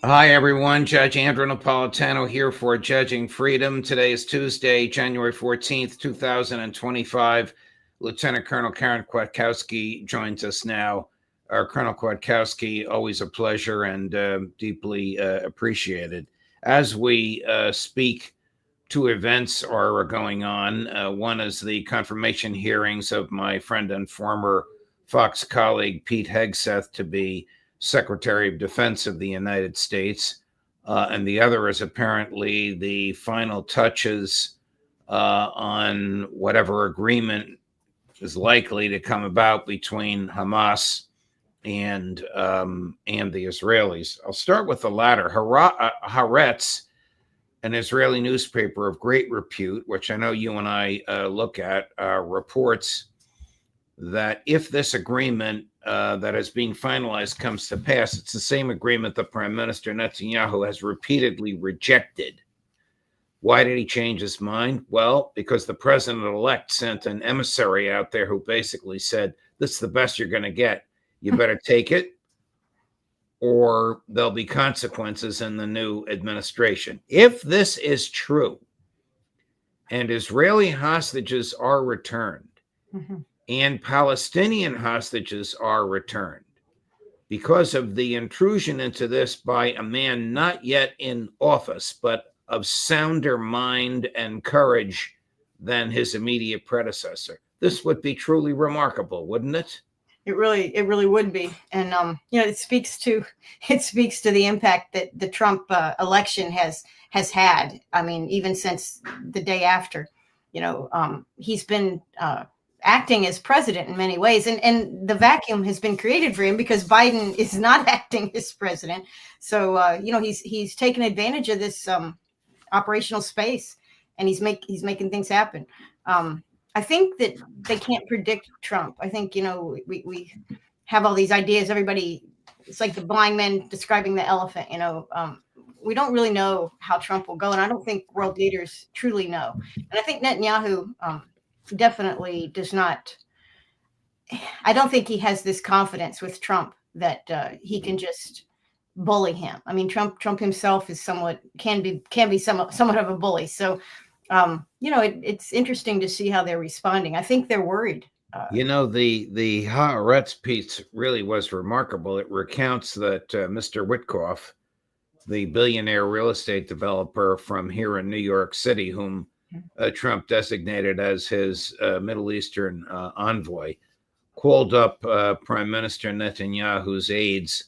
Hi, everyone. Judge Andrew Napolitano here for Judging Freedom. Today is Tuesday, January 14th, 2025. Lieutenant Colonel Karen Kwiatkowski joins us now. Colonel Kwiatkowski, always a pleasure and deeply appreciated. As we speak, two events are going on. One is the confirmation hearings of my friend and former Fox colleague, Pete Hegseth, to be Secretary of Defense of the United States. And the other is apparently the final touches on whatever agreement is likely to come about between Hamas and the Israelis. I'll start with the latter. Haaretz, an Israeli newspaper of great repute, which I know you and I look at, reports that if this agreement that is being finalized comes to pass, it's the same agreement that Prime Minister Netanyahu has repeatedly rejected. Why did he change his mind? Well, because the president-elect sent an emissary out there who basically said, this is the best you're going to get. You better take it, or there'll be consequences in the new administration. If this is true, and Israeli hostages are returned, and Palestinian hostages are returned because of the intrusion into this by a man not yet in office, but of sounder mind and courage than his immediate predecessor. This would be truly remarkable, wouldn't it? It really would be. And, it speaks to the impact that the Trump election has had. I mean, even since the day after, he's been acting as president in many ways, and the vacuum has been created for him because Biden is not acting as president. So he's taken advantage of this operational space, and he's making things happen. I think that they can't predict Trump. I think we have all these ideas. Everybody, it's like the blind man describing the elephant. We don't really know how Trump will go, and I don't think world leaders truly know. And I think Netanyahu definitely does not. I don't think he has this confidence with Trump that he can just bully him. I mean, Trump himself is can be somewhat of a bully. So, it's interesting to see how they're responding. I think they're worried. The Haaretz piece really was remarkable. It recounts that Mr. Witkoff, the billionaire real estate developer from here in New York City, whom Trump designated as his Middle Eastern envoy, called up Prime Minister Netanyahu's aides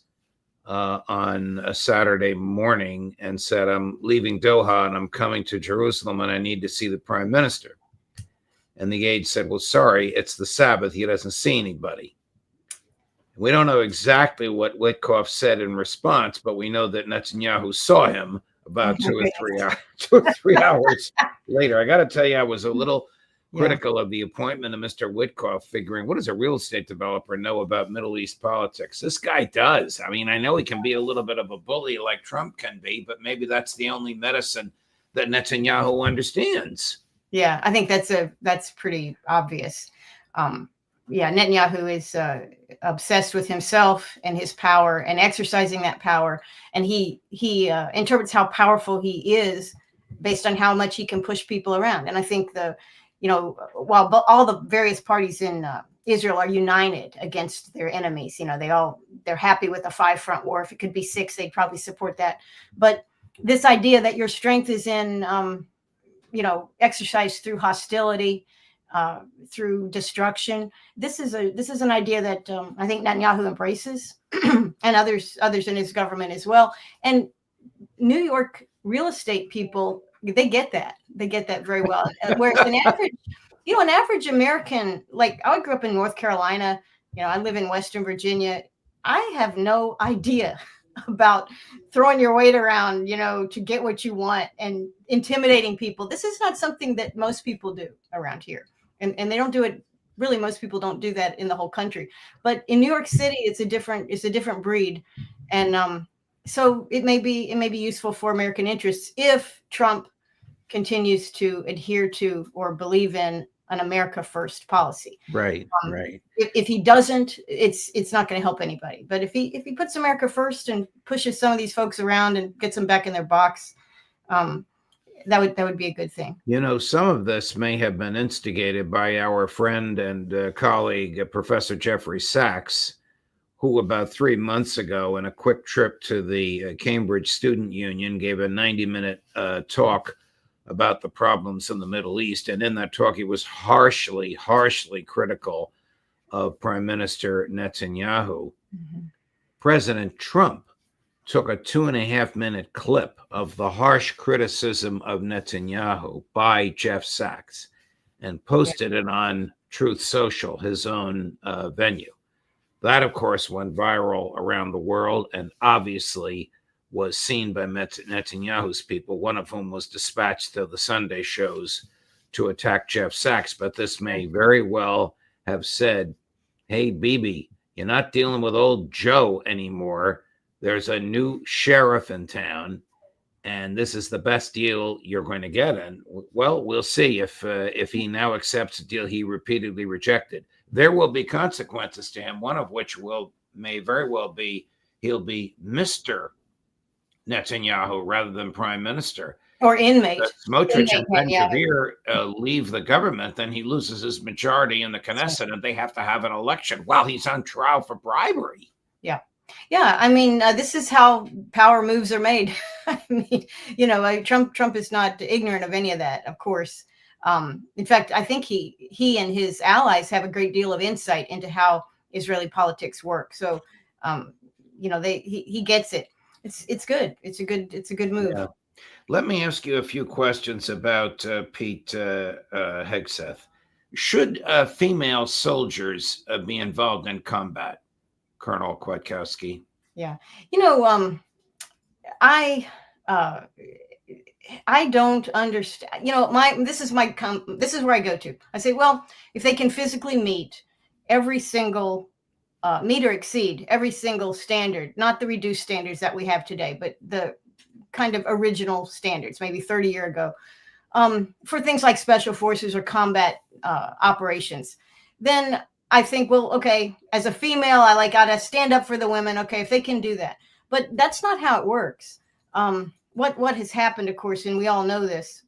on a Saturday morning and said, I'm leaving Doha and I'm coming to Jerusalem and I need to see the Prime Minister. And the aide said, well, sorry, it's the Sabbath. He doesn't see anybody. We don't know exactly what Witkoff said in response, but we know that Netanyahu saw him about 2 or 3 hours later. I got to tell you, I was a little critical of the appointment of Mr. Witkoff, figuring, what does a real estate developer know about Middle East politics? This guy does. I mean, I know he can be a little bit of a bully like Trump can be, but maybe that's the only medicine that Netanyahu understands. Yeah, I think that's pretty obvious. Netanyahu is obsessed with himself and his power and exercising that power. And he interprets how powerful he is based on how much he can push people around. And I think while all the various parties in Israel are united against their enemies, they're happy with a 5-front war. If it could be 6, they'd probably support that. But this idea that your strength is in, exercise through hostility, through destruction. This is an idea that I think Netanyahu embraces, and others in his government as well. And New York real estate people, they get that very well. Whereas an average American, like I grew up in North Carolina, I live in Western Virginia. I have no idea about throwing your weight around, to get what you want and intimidating people. This is not something that most people do around here. And they don't do it. Really, most people don't do that in the whole country. But in New York City, it's a different breed. And so it may be useful for American interests if Trump continues to adhere to or believe in an America first policy. Right, right. If he doesn't, it's not going to help anybody. But if he puts America first and pushes some of these folks around and gets them back in their box, that would be a good thing. You know, some of this may have been instigated by our friend and colleague, Professor Jeffrey Sachs, who about 3 months ago, in a quick trip to the Cambridge Student Union, gave a 90-minute talk about the problems in the Middle East. And in that talk, he was harshly critical of Prime Minister Netanyahu. Mm-hmm. President Trump took a 2.5-minute clip of the harsh criticism of Netanyahu by Jeff Sachs and posted it on Truth Social, his own venue. That, of course, went viral around the world and obviously was seen by Netanyahu's people, one of whom was dispatched to the Sunday shows to attack Jeff Sachs. But this may very well have said, hey, Bibi, you're not dealing with old Joe anymore. There's a new sheriff in town, and this is the best deal you're going to get. And, well, we'll see if he now accepts a deal he repeatedly rejected. There will be consequences to him, one of which may very well be he'll be Mr. Netanyahu rather than Prime Minister. Or inmate. Smotrich and Ben-Gvir leave the government, then he loses his majority in the Knesset, and they have to have an election while he's on trial for bribery. Yeah. Yeah, I mean, this is how power moves are made. I mean, you know, Trump is not ignorant of any of that, of course. In fact, I think he and his allies have a great deal of insight into how Israeli politics work. So, you know, he gets it. It's good. It's a good move. Yeah. Let me ask you a few questions about Pete Hegseth. Should female soldiers be involved in combat? Colonel Kwiatkowski. Yeah. You know, I don't understand, you know, this is where I go to. I say, well, if they can physically meet every single, meet or exceed every single standard, not the reduced standards that we have today, but the kind of original standards, maybe 30 years ago, for things like special forces or combat operations, then I think, well, okay, as a female, I gotta stand up for the women. Okay, if they can do that, but that's not how it works. What has happened, of course, and we all know this,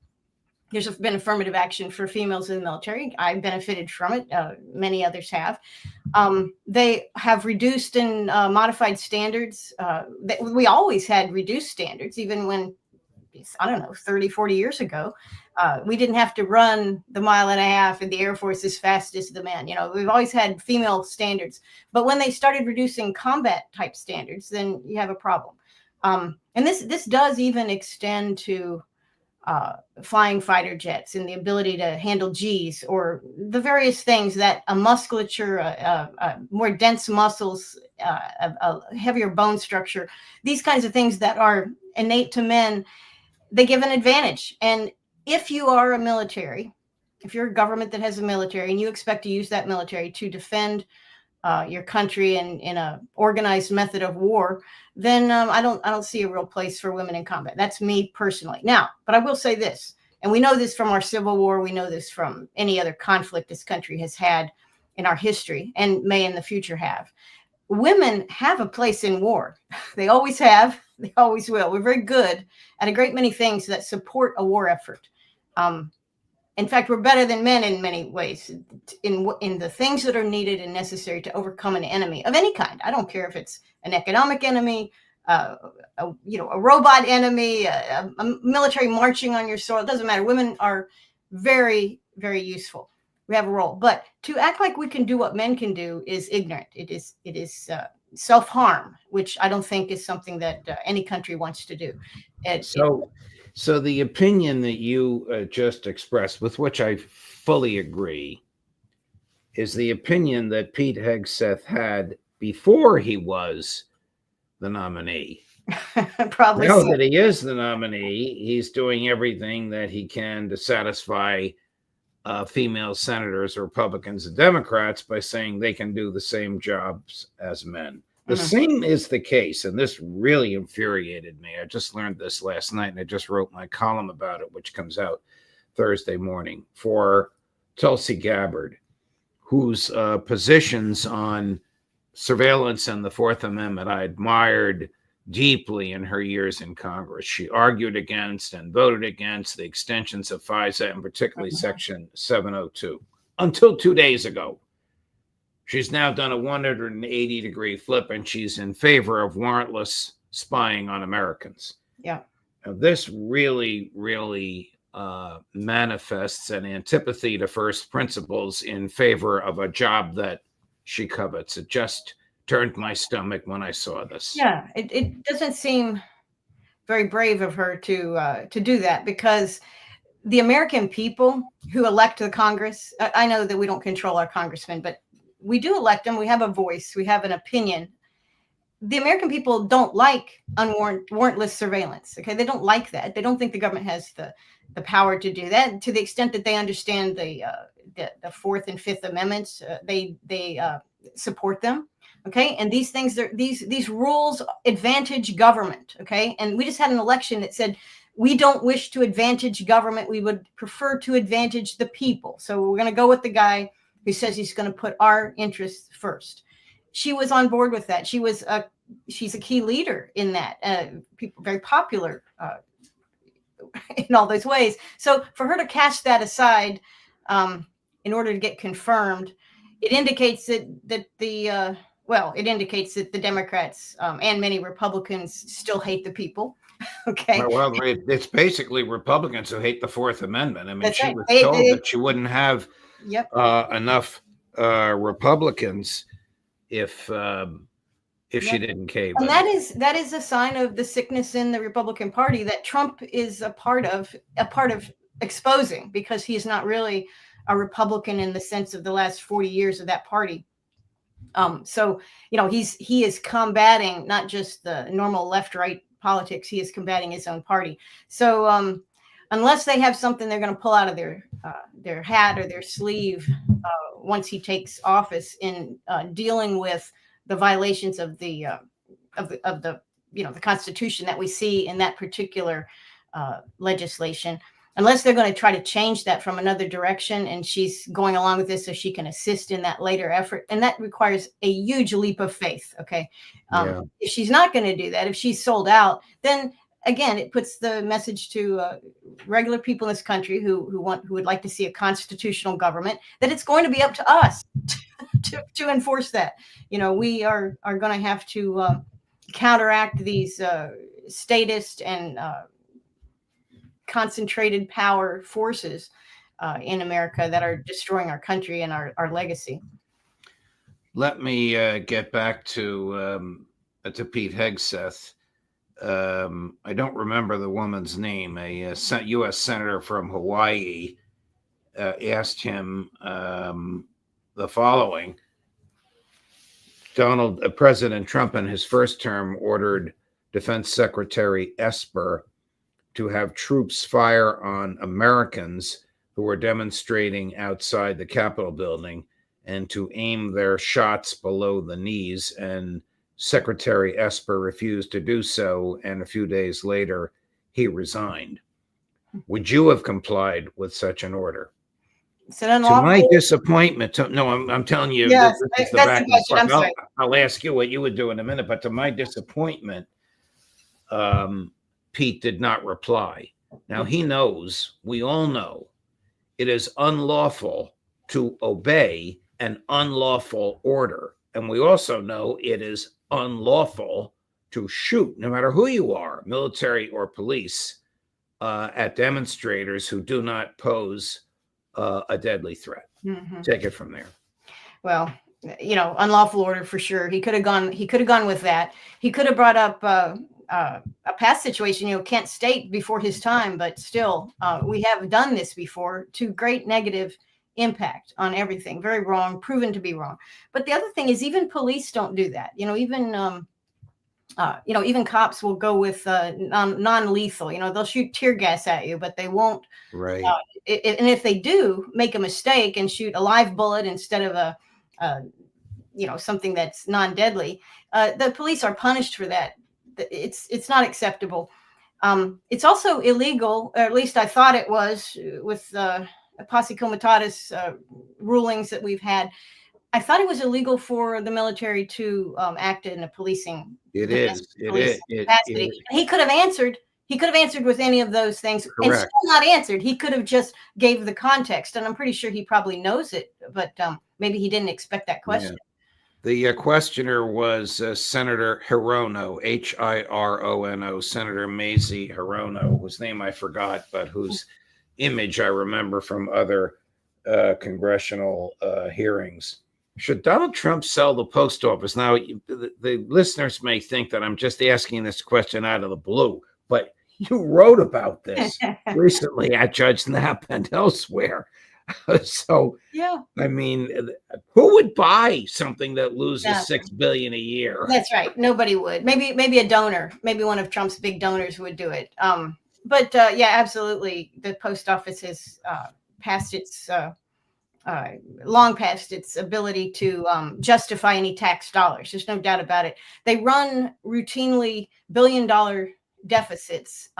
there's been affirmative action for females in the military. I benefited from it. Many others have. They have reduced and modified standards. We always had reduced standards, even when, I don't know, 30, 40 years ago. We didn't have to run the 1.5 miles in the Air Force as fast as the men. You know, we've always had female standards. But when they started reducing combat type standards, then you have a problem. And this does even extend to flying fighter jets and the ability to handle Gs or the various things that a musculature, more dense muscles, a heavier bone structure, these kinds of things that are innate to men, they give an advantage. And if you are a military, if you're a government that has a military and you expect to use that military to defend your country in a organized method of war, then I don't see a real place for women in combat. That's me personally. Now, but I will say this, and we know this from our Civil War, we know this from any other conflict this country has had in our history and may in the future have. Women have a place in war. They always have. They always will. We're very good at a great many things that support a war effort. In fact, we're better than men in many ways in the things that are needed and necessary to overcome an enemy of any kind. I don't care if it's an economic enemy, a robot enemy, a military marching on your soil. It doesn't matter. Women are very, very useful. We have a role, but to act like we can do what men can do is ignorant. It is self-harm, which I don't think is something that any country wants to do. So the opinion that you just expressed, with which I fully agree, is the opinion that Pete Hegseth had before he was the nominee. Probably now so. that he is the nominee, he's doing everything that he can to satisfy female senators, Republicans, and Democrats by saying they can do the same jobs as men. The same is the case, and this really infuriated me. I just learned this last night, and I just wrote my column about it, which comes out Thursday morning, for Tulsi Gabbard, whose positions on surveillance and the Fourth Amendment I admired deeply in her years in Congress. She argued against and voted against the extensions of FISA, and particularly Section 702, until 2 days ago. She's now done a 180-degree flip, and she's in favor of warrantless spying on Americans. Yeah. Now, this really, really manifests an antipathy to first principles in favor of a job that she covets. It just turned my stomach when I saw this. Yeah, it doesn't seem very brave of her to do that, because the American people who elect the Congress, I know that we don't control our congressmen, but we do elect them. We have a voice. We have an opinion. The American people don't like warrantless surveillance. Okay, they don't like that. They don't think the government has the power to do that. To the extent that they understand the Fourth and Fifth Amendments, they support them. Okay, and these things, these rules advantage government. Okay, and we just had an election that said we don't wish to advantage government. We would prefer to advantage the people. So we're going to go with the guy who says he's going to put our interests first. She was on board with that. She's a key leader in that. People very popular in all those ways. So for her to cast that aside in order to get confirmed, it indicates that the Democrats and many Republicans still hate the people. Okay. Well, it's basically Republicans who hate the Fourth Amendment. I mean, That's she right. was told that she wouldn't have enough Republicans if she didn't cave. And that is a sign of the sickness in the Republican Party that Trump is a part of exposing, because he is not really a Republican in the sense of the last 40 years of that party. So he is combating not just the normal left-right politics, he is combating his own party. So unless they have something they're going to pull out of their hat or their sleeve once he takes office in dealing with the violations of the Constitution that we see in that particular legislation, unless they're going to try to change that from another direction, and she's going along with this so she can assist in that later effort, and that requires a huge leap of faith. Okay, if she's not going to do that, if she's sold out, then again, it puts the message to regular people in this country who would like to see a constitutional government, that it's going to be up to us to enforce that. We are going to have to counteract these statist and concentrated power forces in America that are destroying our country and our legacy. Let me get back to Pete Hegseth. I don't remember the woman's name. A U.S. senator from Hawaii asked him the following. President Trump in his first term ordered Defense Secretary Esper to have troops fire on Americans who were demonstrating outside the Capitol building and to aim their shots below the knees. And Secretary Esper refused to do so, and a few days later, he resigned. Would you have complied with such an order? To my disappointment, I'm telling you, yes, this is the back and forth. I'll ask you what you would do in a minute, but to my disappointment, Pete did not reply. Now, he knows, we all know, it is unlawful to obey an unlawful order. And we also know it is unlawful to shoot, no matter who you are, military or police, at demonstrators who do not pose a deadly threat. Mm-hmm. Take it from there. Well, unlawful order for sure. He could have gone with that. He could have brought up a past situation, Kent State before his time, but still, we have done this before to great negative impact on everything. Very wrong, proven to be wrong. But the other thing is, even police don't do that. Even cops will go with non-lethal. They'll shoot tear gas at you, but they won't. Right. And if they do make a mistake and shoot a live bullet instead of something that's non-deadly, the police are punished for that. It's not acceptable. It's also illegal, or at least I thought it was, with posse comitatus rulings that we've had. I thought it was illegal for the military to act in a policing. It is. Capacity. He could have answered. He could have answered with any of those things. Correct. And still not answered. He could have just gave the context, and I'm pretty sure he probably knows it, but maybe he didn't expect that question. Yeah. The questioner was Senator Hirono, Hirono, Senator Mazie Hirono, whose name I forgot, but whose image I remember from other congressional hearings. Should Donald Trump sell the post office? Now, the listeners may think that I'm just asking this question out of the blue, but you wrote about this recently at Judge Knapp and elsewhere. So, yeah, I mean, who would buy something that loses $6 billion a year? That's right. Nobody would. Maybe a donor, maybe one of Trump's big donors would do it. But yeah, absolutely. The post office has long past its ability to justify any tax dollars. There's no doubt about it. They run routinely billion-dollar deficits.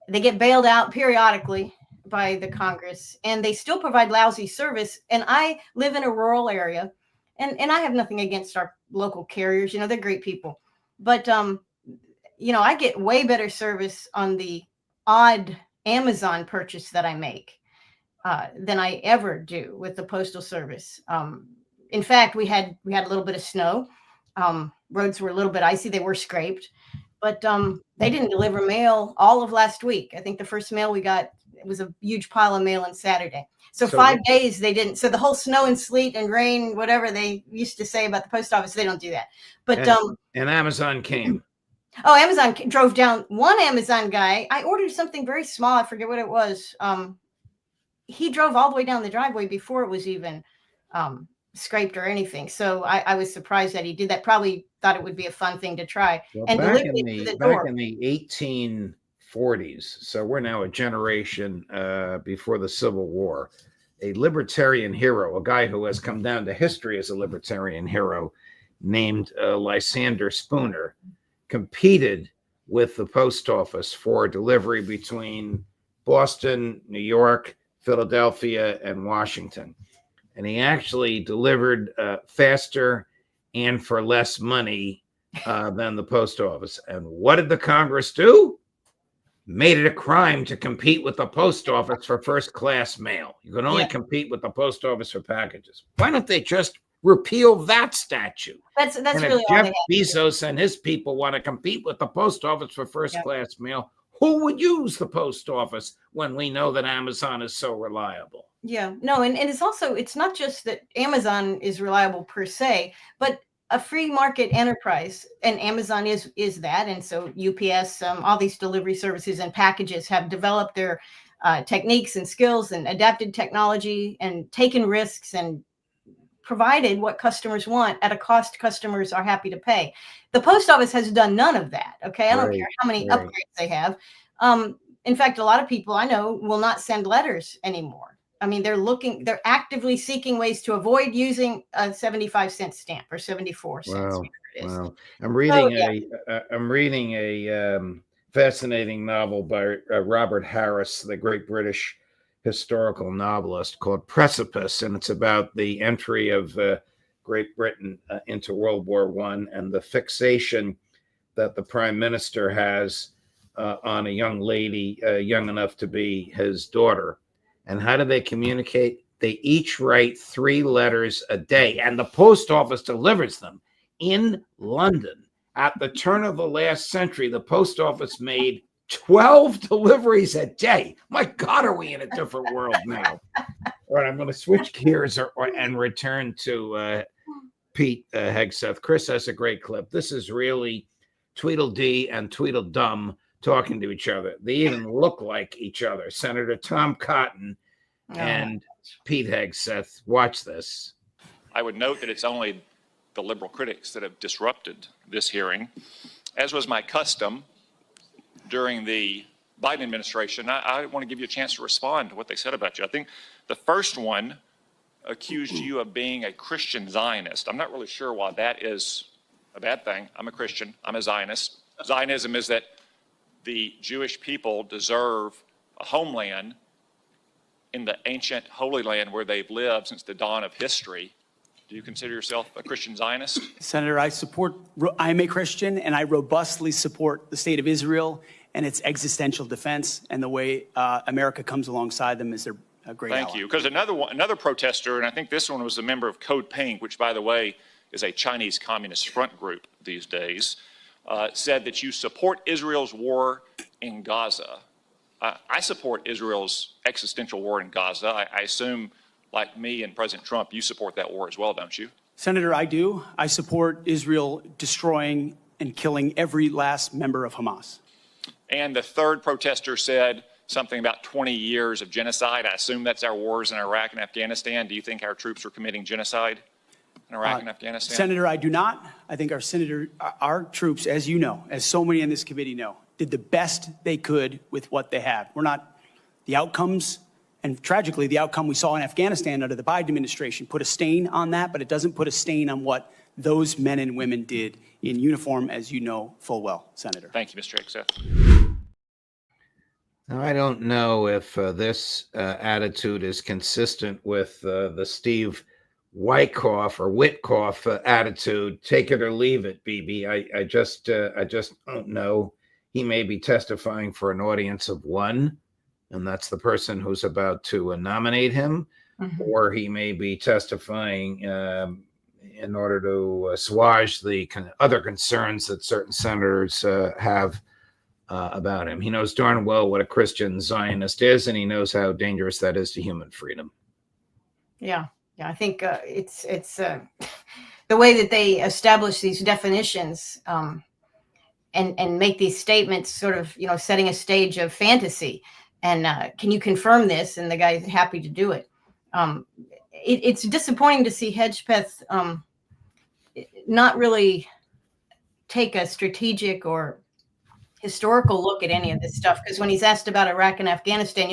They get bailed out periodically by the Congress, and they still provide lousy service. And I live in a rural area, and I have nothing against our local carriers. You know, they're great people. But, you know, I get way better service on the odd Amazon purchase that I make than I ever do with the Postal Service. In fact, we had a little bit of snow. Roads were a little bit icy. They were scraped. But they didn't deliver mail all of last week. I think the first mail we got, it was a huge pile of mail on Saturday. So 5 days they didn't. So the whole snow and sleet and rain, whatever they used to say about the post office, they don't do that. But and Amazon came. Oh, Amazon drove down. One Amazon guy, I ordered something very small. I forget what it was. He drove all the way down the driveway before it was even scraped or anything. So I was surprised that he did that. Probably thought it would be a fun thing to try. Well, and back in the 1840s, so we're now a generation before the Civil War, a Libertarian hero, a guy who has come down to history as a Libertarian hero, named Lysander Spooner, competed with the post office for delivery between Boston, New York, Philadelphia, and Washington. And he actually delivered faster and for less money than the post office. And what did the Congress do? Made it a crime to compete with the post office for first-class mail. You can only compete with the post office for packages. Why don't they just repeal that statute? That's and really if Jeff Bezos and his people want to compete with the post office for first-class mail, who would use the post office when we know that Amazon is so reliable? Yeah, no, and it's also, it's not just that Amazon is reliable per se, but a free market enterprise, and Amazon is that. And so UPS, all these delivery services and packages have developed their techniques and skills and adapted technology and taken risks and provided what customers want at a cost customers are happy to pay. The post office has done none of that. Okay, I don't care how many upgrades they have. In fact, a lot of people I know will not send letters anymore. I mean, they're actively seeking ways to avoid using a 75-cent stamp or 74 cents. Wow. Wow. I'm reading a fascinating novel by Robert Harris, the great British historical novelist, called Precipice, and it's about the entry of Great Britain into World War I and the fixation that the prime minister has on a young lady young enough to be his daughter. And how do they communicate? They each write 3 letters a day, and the post office delivers them in London. At the turn of the last century, the post office made 12 deliveries a day. My God, are we in a different world now? All right, I'm going to switch gears and return to Pete Hegseth. Chris has a great clip. This is really Tweedledee and Tweedledum talking to each other. They even look like each other. Senator Tom Cotton and Pete Hegseth. Watch this. I would note that it's only the liberal critics that have disrupted this hearing. As was my custom during the Biden administration, I want to give you a chance to respond to what they said about you. I think the first one accused you of being a Christian Zionist. I'm not really sure why that is a bad thing. I'm a Christian. I'm a Zionist. Zionism is that the Jewish people deserve a homeland in the ancient Holy Land where they've lived since the dawn of history. Do you consider yourself a Christian Zionist? Senator, I am a Christian, and I robustly support the state of Israel and its existential defense, and the way America comes alongside them is their great ally. Thank you. Because another protester, and I think this one was a member of Code Pink, which, by the way, is a Chinese Communist front group these days, said that you support Israel's war in Gaza. I support Israel's existential war in Gaza. I assume, like me and President Trump, you support that war as well, don't you? Senator, I do. I support Israel destroying and killing every last member of Hamas. And the third protester said something about 20 years of genocide. I assume that's our wars in Iraq and Afghanistan. Do you think our troops are committing genocide in Iraq and Afghanistan? Senator, I do not. I think our troops, as you know, as so many in this committee know, did the best they could with what they had. The outcomes, and tragically, the outcome we saw in Afghanistan under the Biden administration put a stain on that, but it doesn't put a stain on what those men and women did in uniform, as you know full well, Senator. Thank you, Mr. Hegseth. Now, I don't know if this attitude is consistent with the Steve Witkoff attitude. Take it or leave it, BB. I just don't know. He may be testifying for an audience of one, and that's the person who's about to nominate him, or he may be testifying in order to assuage the other concerns that certain senators have about him. He knows darn well what a Christian Zionist is, and he knows how dangerous that is to human freedom. Yeah, I think it's the way that they establish these definitions and make these statements, sort of, setting a stage of fantasy. And can you confirm this? And the guy's happy to do it. It's disappointing to see Hegseth not really take a strategic or historical look at any of this stuff, because when he's asked about Iraq and Afghanistan,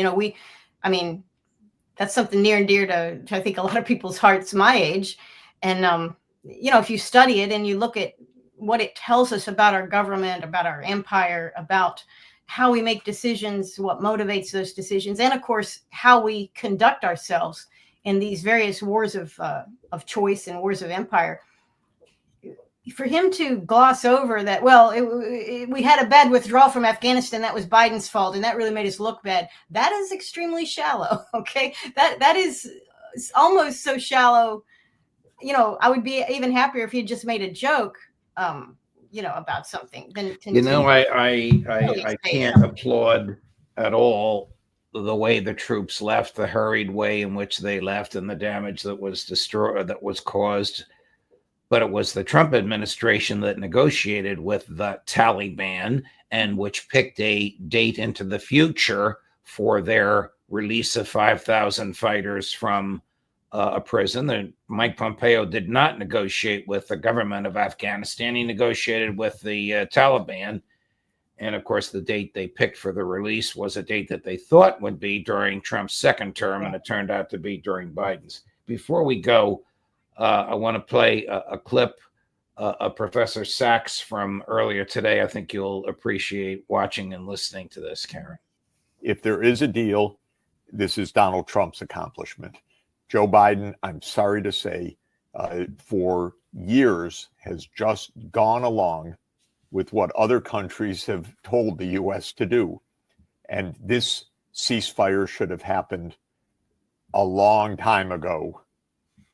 that's something near and dear to I think a lot of people's hearts my age. And if you study it and you look at what it tells us about our government, about our empire, about how we make decisions, what motivates those decisions, and of course how we conduct ourselves in these various wars of choice and wars of empire, for him to gloss over that, we had a bad withdrawal from Afghanistan, that was Biden's fault, and that really made us look bad. That is extremely shallow. Okay, that is almost so shallow. I would be even happier if he just made a joke, about something. I can't applaud at all the way the troops left, the hurried way in which they left, and the damage that was caused. But it was the Trump administration that negotiated with the Taliban and which picked a date into the future for their release of 5,000 fighters from a prison. Mike Pompeo did not negotiate with the government of Afghanistan. He negotiated with the Taliban. And of course, the date they picked for the release was a date that they thought would be during Trump's second term, and it turned out to be during Biden's. Before we go, I want to play a clip of Professor Sachs from earlier today. I think you'll appreciate watching and listening to this, Karen. If there is a deal, this is Donald Trump's accomplishment. Joe Biden, I'm sorry to say, for years has just gone along with what other countries have told the U.S. to do. And this ceasefire should have happened a long time ago.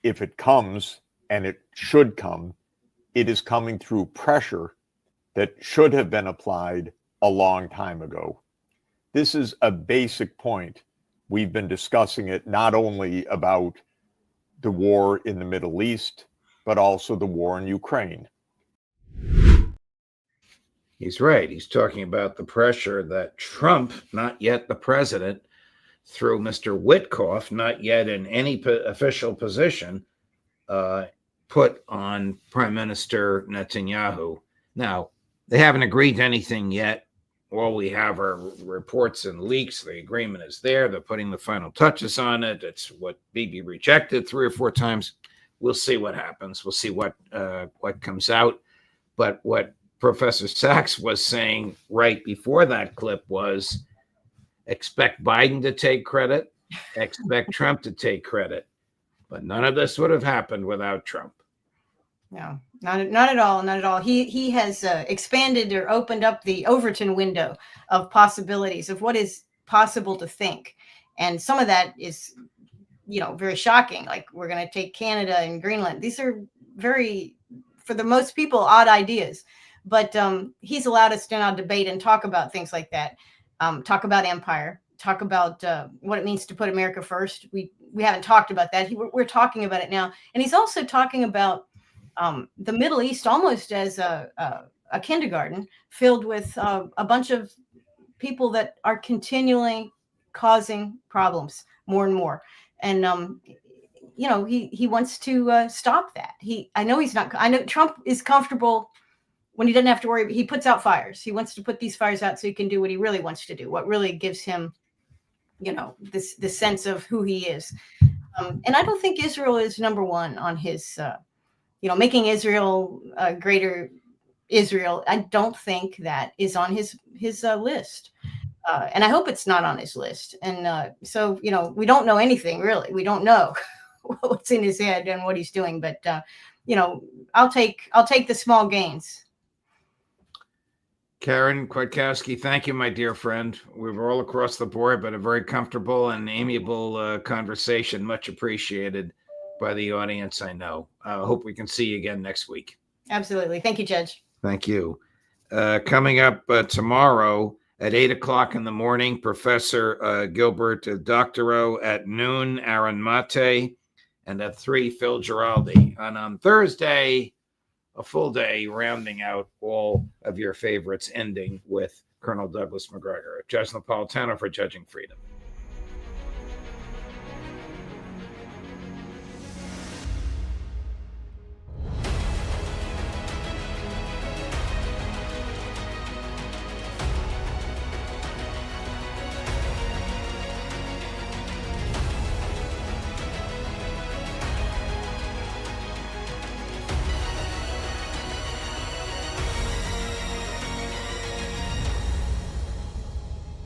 If it comes, and it should come, it is coming through pressure that should have been applied a long time ago. This is a basic point. We've been discussing it not only about the war in the Middle East, but also the war in Ukraine. He's right. He's talking about the pressure that Trump, not yet the president, through Mr. Witkoff, not yet in any official position, put on Prime Minister Netanyahu. Now, they haven't agreed to anything yet. All we have are reports and leaks. The agreement is there. They're putting the final touches on it. It's what Bibi rejected 3 or 4 times. We'll see what happens. We'll see what comes out. But what Professor Sachs was saying right before that clip was, expect Biden to take credit expect Trump to take credit. But none of this would have happened without Trump. No, not at all. Not at all. He has expanded or opened up the Overton window of possibilities of what is possible to think. And some of that is, very shocking. Like, we're going to take Canada and Greenland. These are very, for the most people, odd ideas. But he's allowed us to now debate and talk about things like that. Talk about empire. Talk about what it means to put America first. We haven't talked about that. We're talking about it now. And he's also talking about the Middle East almost as a kindergarten filled with a bunch of people that are continually causing problems more and more. And, he wants to stop that. I know Trump is comfortable when he doesn't have to worry. He puts out fires. He wants to put these fires out so he can do what he really wants to do, what really gives him, this sense of who he is. And I don't think Israel is number one on his, making Israel greater Israel. I don't think that is on his list. And I hope it's not on his list. And so, we don't know anything, really. We don't know what's in his head and what he's doing. But, I'll take the small gains. Karen Kwiatkowski, thank you, my dear friend. We were all across the board, but a very comfortable and amiable conversation. Much appreciated by the audience, I know. I hope we can see you again next week. Absolutely. Thank you, Judge. Thank you. Coming up tomorrow at 8 o'clock in the morning, Professor Gilbert Doctorow. At noon, Aaron Mate. And at 3, Phil Giraldi. And on Thursday, a full day rounding out all of your favorites, ending with Colonel Douglas Macgregor. Judge Napolitano for Judging Freedom.